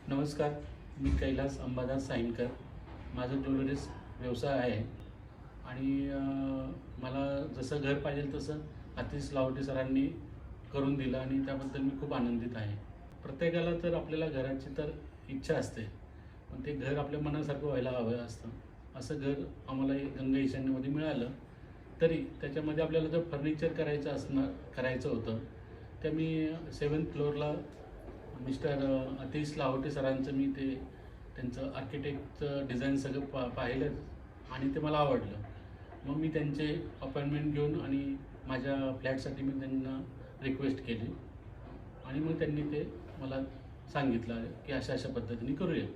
नमस्कार, मी कैलास अंबादास साईनकर. माझा ज्वेलरीज व्यवसाय आहे आणि मला जसं घर पाहिजे तसं आतिश लाहोटी सरांनी करून दिलं आणि त्याबद्दल मी खूप आनंदित आहे. प्रत्येकाला तर आपल्याला घराची तर इच्छा असते, पण ते घर आपल्या मनासारखं व्हायला हवं असतं. असं घर आम्हाला गंगा ईशान्यमध्ये मिळालं. तरी त्याच्यामध्ये आपल्याला जर फर्निचर करायचं होतं, तर मी 7th फ्लोअरला मिस्टर आतिश लाहोटी सरांचं मी त्यांचं आर्किटेक्टचं डिझाईन सगळं पाहिलं आणि ते मला आवडलं. मग मी त्यांचे अपॉइंटमेंट घेऊन आणि माझ्या फ्लॅटसाठी मी त्यांना रिक्वेस्ट केली आणि मग त्यांनी ते मला सांगितलं की अशा अशा पद्धतीने करूया.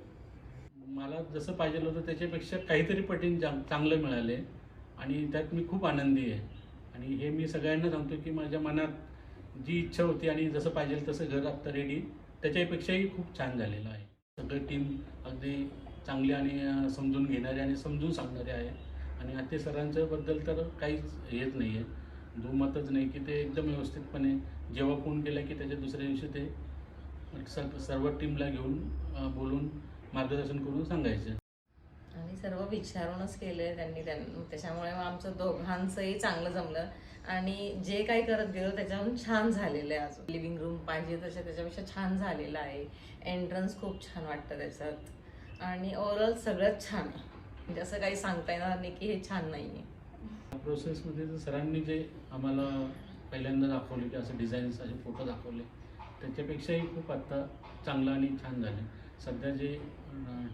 मला जसं पाहिजे होतं त्याच्यापेक्षा काहीतरी पटीने चांगलं मिळाले आणि त्यात मी खूप आनंदी आहे. आणि हे मी सगळ्यांना सांगतो की माझ्या मनात जी इच्छा होती आणि जसं पाहिजे तसं घर आत्ता रेडी त्याच्यापेक्षाही खूप छान झालेलं आहे. सगळं टीम अगदी चांगली आणि समजून घेणारे आणि समजून सांगणारे आहे. आणि आतिश सरांच्याबद्दल तर काहीच हेच नाही आहे, दुमतच नाही की ते एकदम व्यवस्थितपणे जेव्हा फोन केला की त्याच्या दुसऱ्या दिवशी ते सर्व टीमला घेऊन बोलून मार्गदर्शन करून सांगायचे. आणि सर्व विचारूनच केले त्यांनी त्याच्यामुळे मग आमचं दोघांचंही चांगलं जमलं आणि जे काही करत गेलो त्याच्याहून छान झालेलं आहे. अजून लिव्हिंग रूम पाहिजे त्याच्यापेक्षा छान झालेलं आहे. एंट्रन्स खूप छान वाटतं त्याच्यात आणि ओव्हरऑल सगळंच छान आहे. म्हणजे असं काही सांगता येणार नाही की हे छान नाही आहे. प्रोसेसमध्ये सरांनी जे आम्हाला पहिल्यांदा दाखवले की असं डिझाईन्स असे फोटो दाखवले त्याच्यापेक्षाही खूप आत्ता चांगलं आणि छान झाले. सध्या जे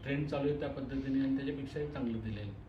ट्रेंड चालू आहे त्या पद्धतीने आणि त्याच्यापेक्षाही चांगलं दिलेलं आहे.